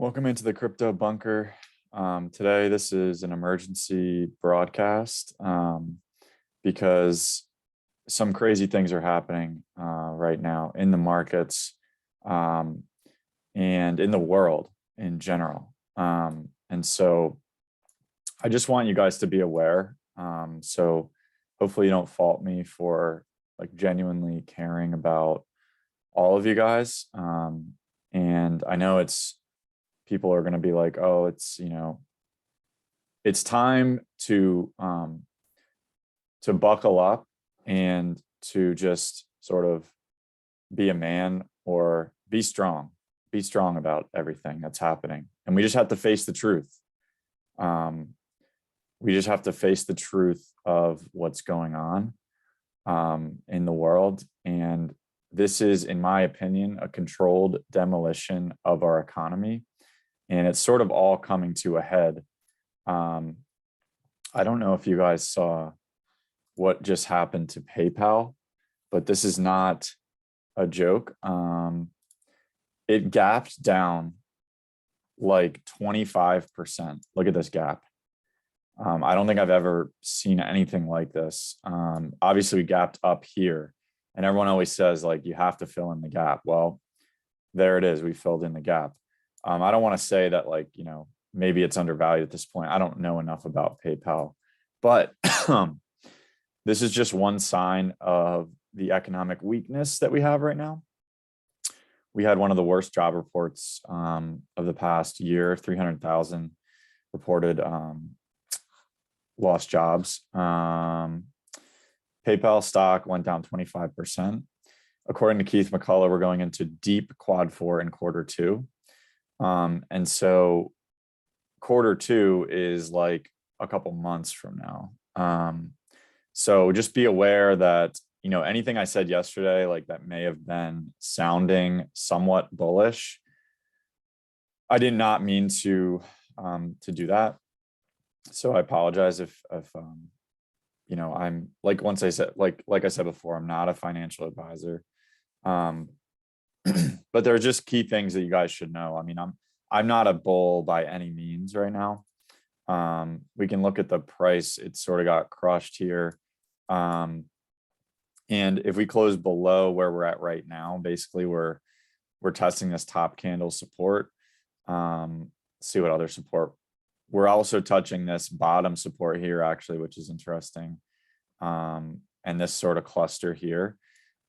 Welcome into the crypto bunker. Today, this is an emergency broadcast because some crazy things are happening right now in the markets um, and in the world in general. And so I just want you guys to be aware. So hopefully you don't fault me for like genuinely caring about all of you guys. And I know people are going to be like, oh, it's time to buckle up and to just sort of be a man or be strong about everything that's happening. And we just have to face the truth. We just have to face the truth of what's going on in the world. And this is, in my opinion, a controlled demolition of our economy. And it's sort of all coming to a head. I don't know if you guys saw what just happened to PayPal, but this is not a joke. It gapped down like 25%. Look at this gap. I don't think I've ever seen anything like this. Obviously, we gapped up here, and everyone always says, like, you have to fill in the gap. Well, there it is. We filled in the gap. I don't want to say that, like, maybe it's undervalued at this point. I don't know enough about PayPal, but this is just one sign of the economic weakness that we have right now. We had one of the worst job reports of the past year, 300,000 reported lost jobs. PayPal stock went down 25%. According to Keith McCullough, we're going into deep quad four in quarter two. And so quarter two is like a couple months from now. So just be aware that, anything I said yesterday, like that may have been sounding somewhat bullish. I did not mean to do that. So I apologize if I'm like, once I said, like I said before, I'm not a financial advisor. But there are just key things that you guys should know. I mean, I'm not a bull by any means right now. We can look at the price. It sort of got crushed here. And if we close below where we're at right now, basically we're testing this top candle support. See what other support. We're also touching this bottom support here, actually, which is interesting. And this sort of cluster here.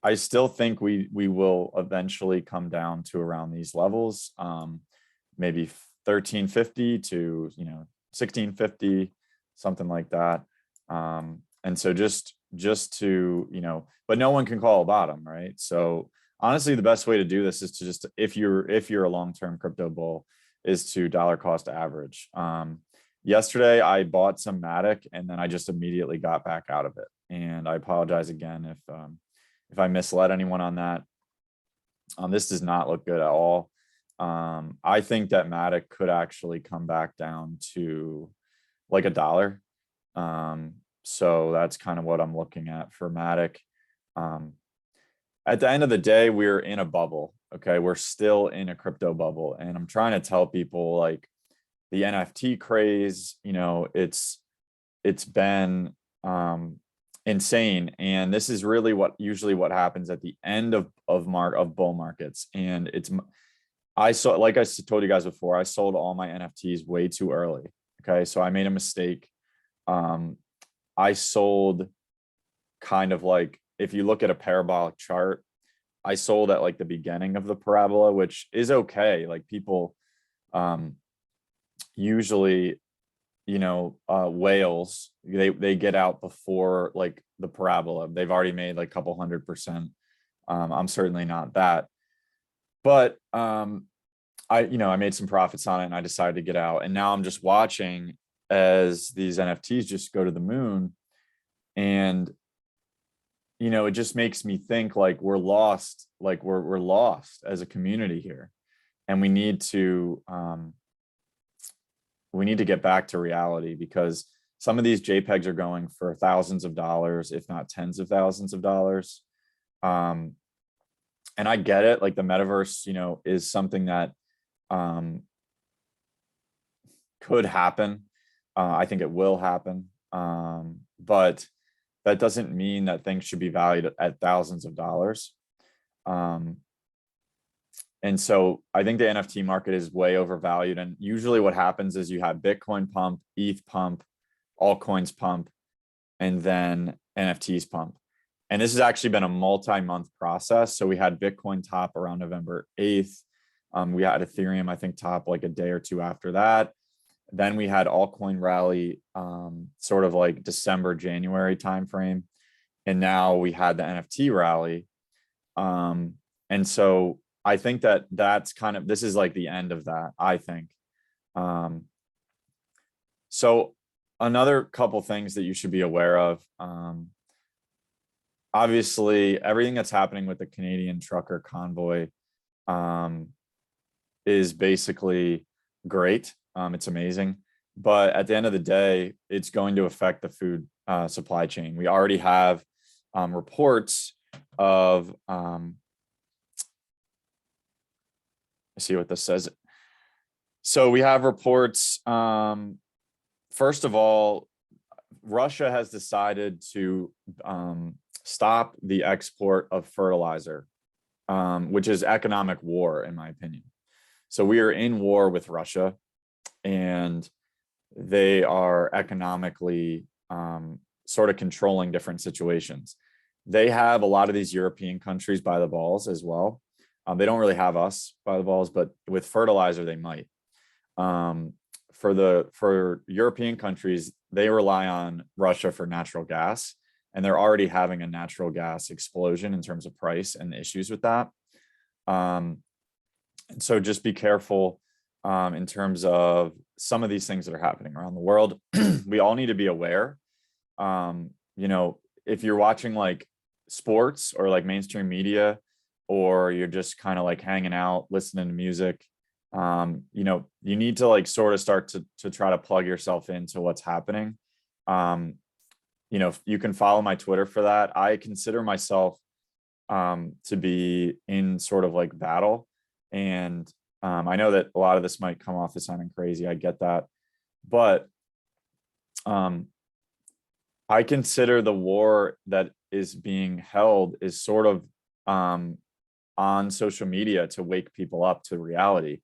I still think we will eventually come down to around these levels, maybe 1350 to 1650, something like that. And so just to but no one can call a bottom, right? So honestly, the best way to do this is to just, if you're a long-term crypto bull, is to dollar cost average. Yesterday I bought some Matic and then I just immediately got back out of it. And I apologize again if I misled anyone on that. This does not look good at all. I think that Matic could actually come back down to like $1. So that's kind of what I'm looking at for Matic. At the end of the day, we're in a bubble. Okay, we're still in a crypto bubble, and I'm trying to tell people, like, the NFT craze, it's been insane, and this is really usually what happens at the end of bull markets. And I told you guys before, I sold all my NFTs way too early. Okay, so I made a mistake. I sold kind of like, if you look at a parabolic chart, I sold at like the beginning of the parabola, which is okay. Like, people usually, whales, they get out before like the parabola. They've already made like a couple 100%. I'm certainly not that, but I made some profits on it and I decided to get out. And now I'm just watching as these NFTs just go to the moon. And it just makes me think, like, we're lost, like we're lost as a community here, and we need to get back to reality, because some of these JPEGs are going for thousands of dollars, if not tens of thousands of dollars. And I get it, like the metaverse, is something that could happen. I think it will happen. But that doesn't mean that things should be valued at thousands of dollars. And so I think the NFT market is way overvalued. And usually what happens is you have Bitcoin pump, ETH pump, altcoins pump, and then NFTs pump. And this has actually been a multi-month process. So we had Bitcoin top around November 8th. We had Ethereum, I think, top like a day or two after that. Then we had altcoin rally, sort of like December, January timeframe. And now we had the NFT rally. And so I think that that's kind of, this is like the end of that, I think. So another couple things that you should be aware of. Obviously, everything that's happening with the Canadian trucker convoy is basically great. It's amazing. But at the end of the day, it's going to affect the food supply chain. We already have reports of, let's see what this says. So we have reports, first of all, Russia has decided to stop the export of fertilizer, which is economic war, in my opinion. So we are in war with Russia, and they are economically sort of controlling different situations. They have a lot of these European countries by the balls as well. They don't really have us by the balls, but with fertilizer, they might. For European countries, they rely on Russia for natural gas, and they're already having a natural gas explosion in terms of price and issues with that. And so just be careful in terms of some of these things that are happening around the world. We all need to be aware. You know, if you're watching like sports or like mainstream media, or you're just kind of like hanging out, listening to music, you know, you need to like sort of start to try to plug yourself into what's happening. You know, you can follow my Twitter for that. I consider myself to be in sort of like battle. And I know that a lot of this might come off as sounding crazy. I get that. But I consider the war that is being held is sort of on social media to wake people up to reality,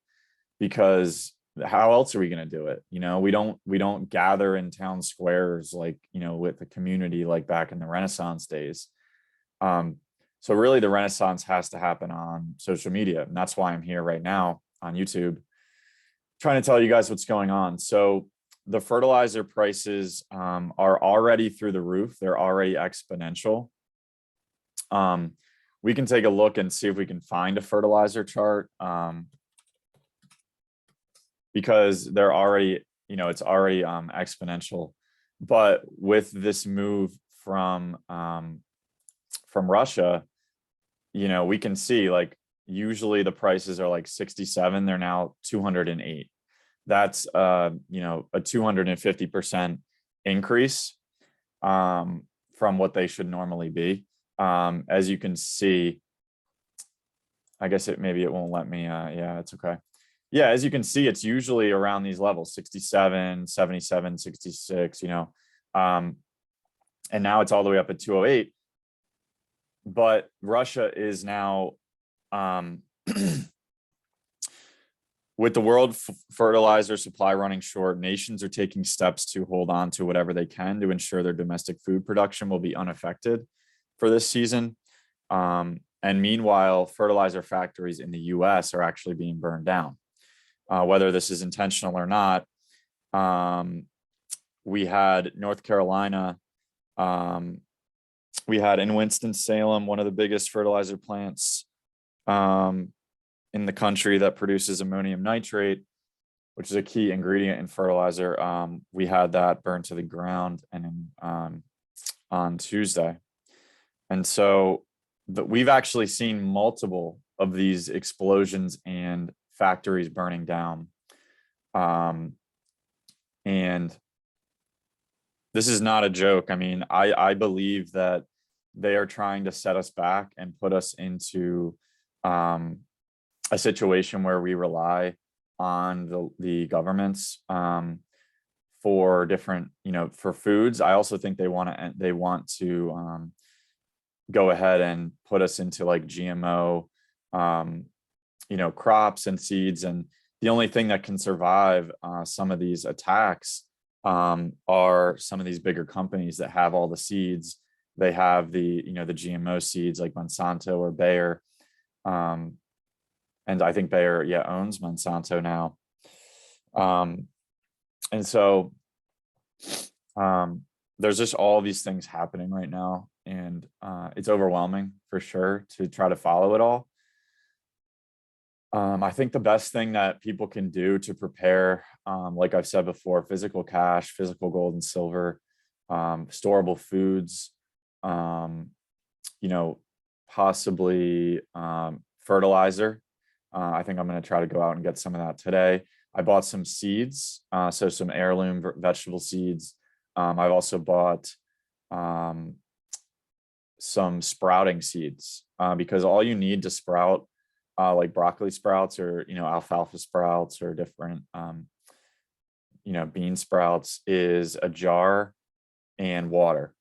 because how else are we going to do it? You know, we don't gather in town squares like, you know, with the community like back in the Renaissance days. So really the Renaissance has to happen on social media. And that's why I'm here right now on YouTube, trying to tell you guys what's going on. So the fertilizer prices are already through the roof. They're already exponential. We can take a look and see if we can find a fertilizer chart, because they're already, you know, it's already exponential. But with this move from Russia, you know, we can see like usually the prices are like 67. They're now 208. That's you know, a 250% increase from what they should normally be. As you can see, I guess maybe it won't let me, yeah, it's okay. Yeah, as you can see, it's usually around these levels, 67, 77, 66, you know, and now it's all the way up at 208. But Russia is now, with the world fertilizer supply running short, nations are taking steps to hold on to whatever they can to ensure their domestic food production will be unaffected for this season. And meanwhile, fertilizer factories in the US are actually being burned down. Whether this is intentional or not, we had North Carolina, we had in Winston-Salem, one of the biggest fertilizer plants in the country that produces ammonium nitrate, which is a key ingredient in fertilizer. We had that burned to the ground and on Tuesday. And so we've actually seen multiple of these explosions and factories burning down. And this is not a joke. I mean, I believe that they are trying to set us back and put us into a situation where we rely on the governments for different, for foods. I also think they want to go ahead and put us into like GMO, crops and seeds. And the only thing that can survive some of these attacks are some of these bigger companies that have all the seeds. They have the GMO seeds like Monsanto or Bayer. And I think Bayer, owns Monsanto now. And so there's just all these things happening right now, and it's overwhelming for sure to try to follow it all. I think the best thing that people can do to prepare, like I've said before, physical cash, physical gold and silver, storable foods, possibly fertilizer. I think I'm going to try to go out and get some of that today. I bought some seeds, so some heirloom vegetable seeds. I've also bought some sprouting seeds because all you need to sprout like broccoli sprouts or alfalfa sprouts or different bean sprouts is a jar and water.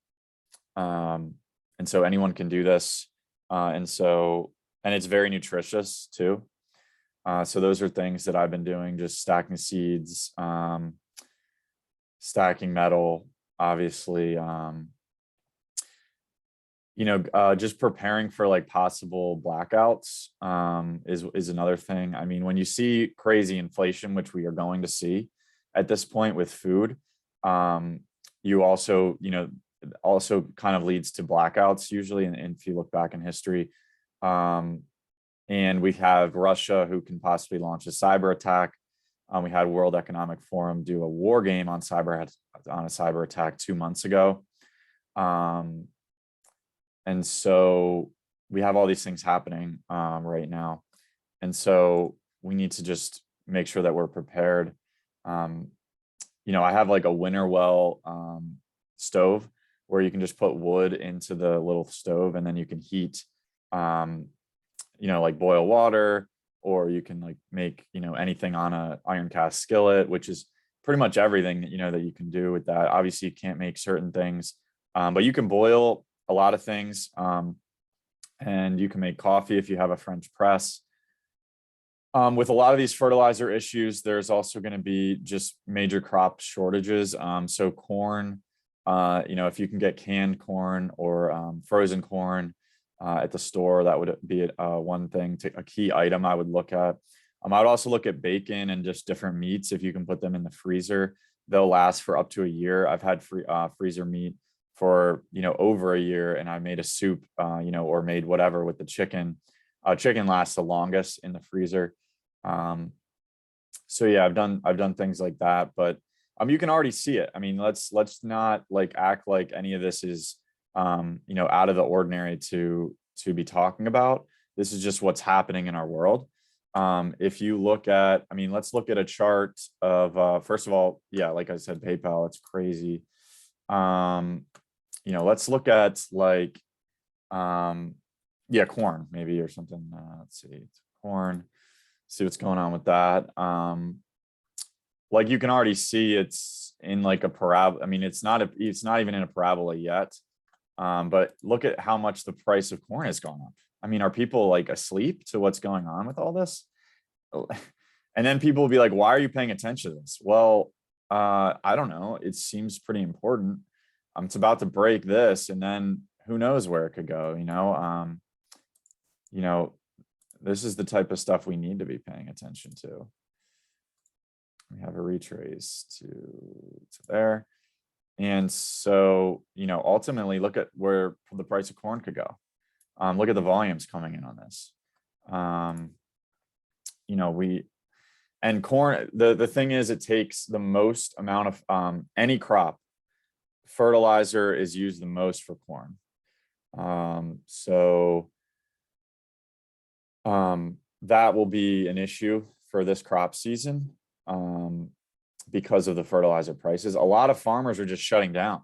And so anyone can do this, and it's very nutritious too. So those are things that I've been doing, just stacking seeds, stacking metal, obviously, just preparing for like possible blackouts is another thing. I mean, when you see crazy inflation, which we are going to see at this point with food, you also, also kind of leads to blackouts usually. And if you look back in history, and we have Russia who can possibly launch a cyber attack. We had World Economic Forum do a war game on a cyber attack 2 months ago. And so we have all these things happening right now. And so we need to just make sure that we're prepared. I have like a winter well stove where you can just put wood into the little stove and then you can heat, like boil water, or you can like make, anything on a iron cast skillet, which is pretty much everything that, that you can do with that. Obviously you can't make certain things, but you can boil a lot of things, and you can make coffee if you have a French press. With a lot of these fertilizer issues, there's also going to be just major crop shortages. So corn, if you can get canned corn or frozen corn at the store, that would be one thing, a key item I would look at. I would also look at bacon and just different meats. If you can put them in the freezer, they'll last for up to a year. I've had freezer meat for, over a year, and I made a soup, or made whatever with the chicken. Chicken lasts the longest in the freezer. So yeah, I've done things like that, but you can already see it. I mean, let's not like act like any of this is out of the ordinary to be talking about. This is just what's happening in our world. If you look at, let's look at a chart of, first of all, yeah, like I said, PayPal, it's crazy. Let's look at like, corn maybe or something. Let's see, corn, see what's going on with that. Like you can already see it's in like a parabola. It's not even in a parabola yet. But look at how much the price of corn has gone up. Are people like asleep to what's going on with all this? And then people will be like, why are you paying attention to this? Well, I don't know. It seems pretty important. It's about to break this, and then who knows where it could go, this is the type of stuff we need to be paying attention to. We have a retrace to there. And so, ultimately look at where the price of corn could go. Look at the volumes coming in on this. Corn, the thing is, it takes the most amount of any crop. Fertilizer is used the most for corn. That will be an issue for this crop season. Because of the fertilizer prices, a lot of farmers are just shutting down.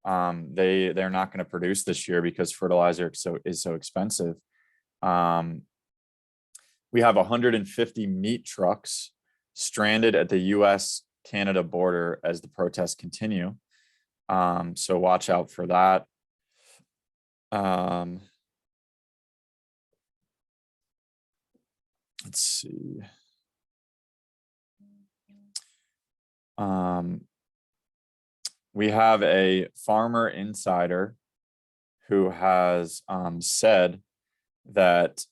They're not going to produce this year because fertilizer is so expensive. We have 150 meat trucks stranded at the US-Canada border as the protests continue. So watch out for that. Let's see. We have a farmer insider who has said that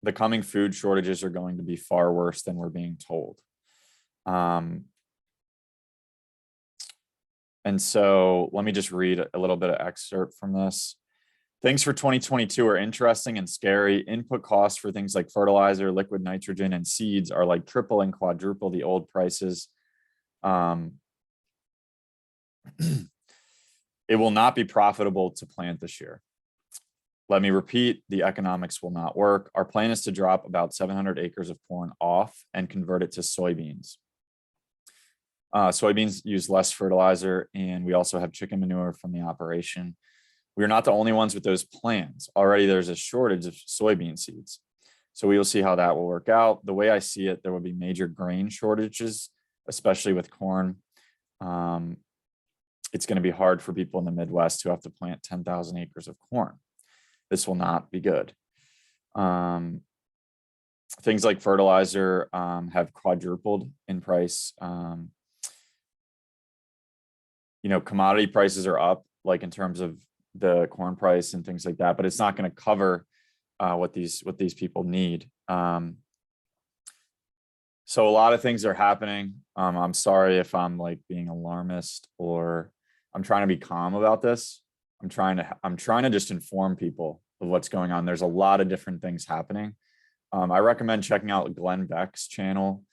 the coming food shortages are going to be far worse than we're being told. And so let me just read a little bit of excerpt from this. Things for 2022 are interesting and scary. Input costs for things like fertilizer, liquid nitrogen, and seeds are like triple and quadruple the old prices. It will not be profitable to plant this year. Let me repeat, the economics will not work. Our plan is to drop about 700 acres of corn off and convert it to soybeans. Soybeans use less fertilizer, and we also have chicken manure from the operation. We're not the only ones with those plans. Already there's a shortage of soybean seeds. So we will see how that will work out. The way I see it, there will be major grain shortages, especially with corn. It's going to be hard for people in the Midwest who have to plant 10,000 acres of corn. This will not be good. Things like fertilizer have quadrupled in price. Commodity prices are up, like in terms of the corn price and things like that, but it's not going to cover what these people need. So a lot of things are happening. I'm sorry if I'm like being alarmist, or I'm trying to be calm about this. I'm trying to just inform people of what's going on. There's a lot of different things happening. I recommend checking out Glenn Beck's channel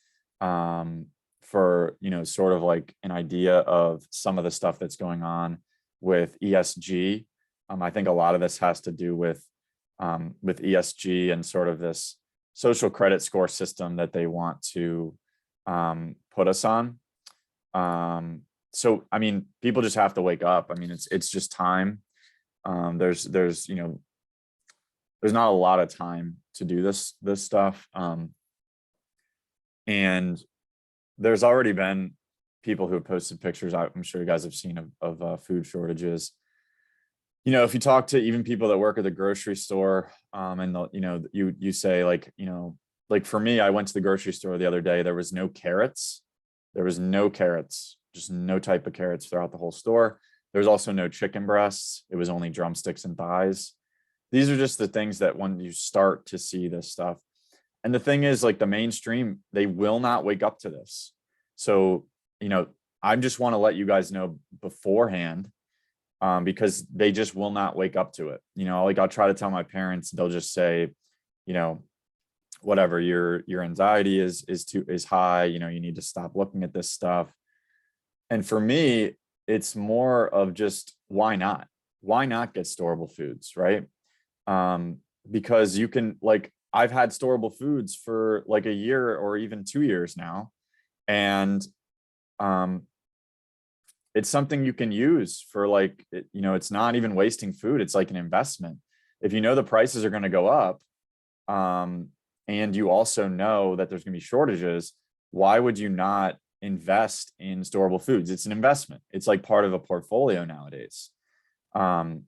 for, sort of like an idea of some of the stuff that's going on with ESG. I think a lot of this has to do with ESG and sort of this social credit score system that they want to put us on. So, I mean, people just have to wake up. I mean, it's just time. There's not a lot of time to do this stuff. And there's already been people who have posted pictures, I'm sure you guys have seen, of food shortages. If you talk to even people that work at the grocery store, and you say like for me, I went to the grocery store the other day, there was no carrots. Just no type of carrots throughout the whole store. There's also no chicken breasts. It was only drumsticks and thighs. These are just the things that when you start to see this stuff. And the thing is, like, the mainstream, they will not wake up to this. So, I just want to let you guys know beforehand, because they just will not wake up to it. Like, I'll try to tell my parents, they'll just say, whatever, your anxiety is high, you need to stop looking at this stuff. And for me, it's more of just, why not get storable foods, right? Because you can, like, I've had storable foods for like a year or even 2 years now. And it's something you can use for, like, it's not even wasting food. It's like an investment. If the prices are going to go up, and you also know that there's going to be shortages, why would you not invest in storable foods? It's an investment. It's like part of a portfolio nowadays. And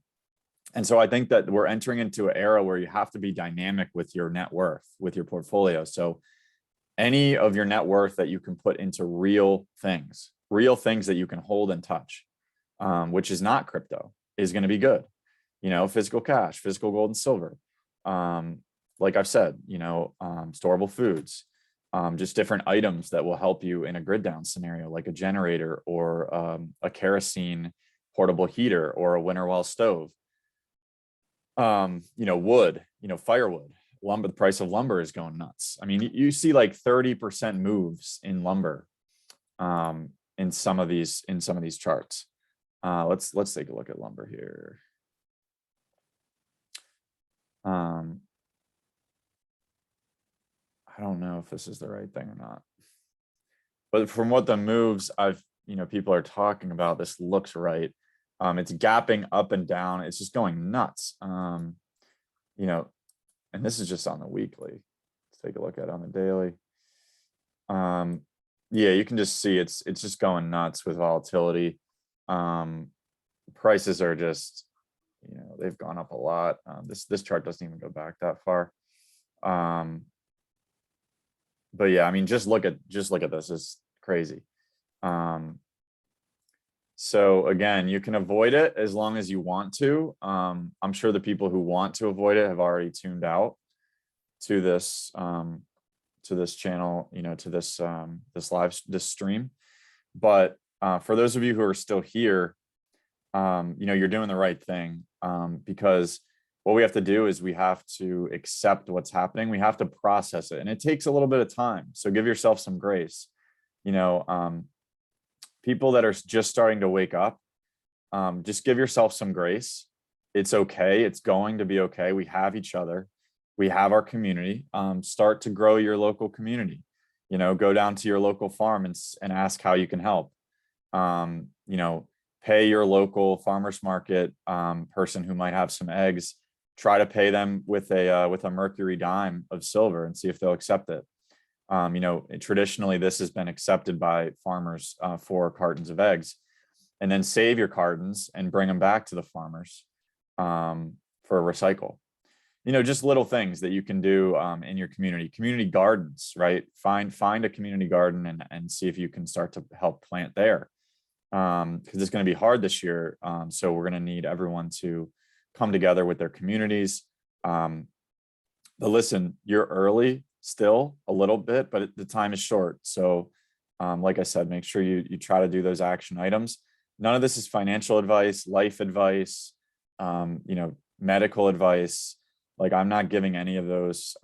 so I think that we're entering into an era where you have to be dynamic with your net worth, with your portfolio. So any of your net worth that you can put into real things that you can hold and touch, which is not crypto, is going to be good. Physical cash, physical gold and silver. Like I've said, storable foods, just different items that will help you in a grid down scenario, like a generator or a kerosene portable heater or a winter well stove. Wood, firewood, lumber. The price of lumber is going nuts. I mean, you see like 30% moves in lumber in some of these charts. Let's take a look at lumber here. I don't know if this is the right thing or not, but from what the moves people are talking about, this looks right. It's gapping up and down. It's just going nuts. And this is just on the weekly. Let's take a look at it on the daily. Yeah, you can just see it's just going nuts with volatility. Prices are just, they've gone up a lot. This chart doesn't even go back that far. But yeah, I mean, just look at this. It's crazy. So again, you can avoid it as long as you want to. I'm sure the people who want to avoid it have already tuned out to this channel, to this this stream. But for those of you who are still here, you're doing the right thing, because what we have to do is we have to accept what's happening. We have to process it, and it takes a little bit of time. So give yourself some grace. People that are just starting to wake up, just give yourself some grace. It's okay. It's going to be okay. We have each other. We have our community. Start to grow your local community. Go down to your local farm and ask how you can help. Pay your local farmers market person who might have some eggs. Try to pay them with a mercury dime of silver and see if they'll accept it. Traditionally, this has been accepted by farmers for cartons of eggs, and then save your cartons and bring them back to the farmers for a recycle. Just little things that you can do in your community gardens, right? Find a community garden and see if you can start to help plant there. Because it's going to be hard this year. So we're going to need everyone to come together with their communities. But listen, you're early still a little bit, but the time is short. So like I said, make sure you try to do those action items. None of this is financial advice, life advice, medical advice. Like, I'm not giving any of those.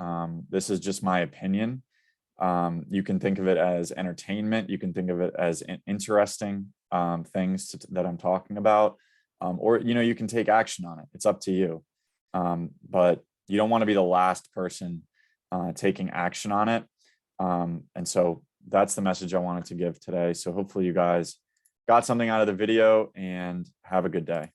This is just my opinion. You can think of it as entertainment. You can think of it as interesting things that I'm talking about. Or, you can take action on it. It's up to you. But you don't want to be the last person taking action on it. And so that's the message I wanted to give today. So hopefully you guys got something out of the video, and have a good day.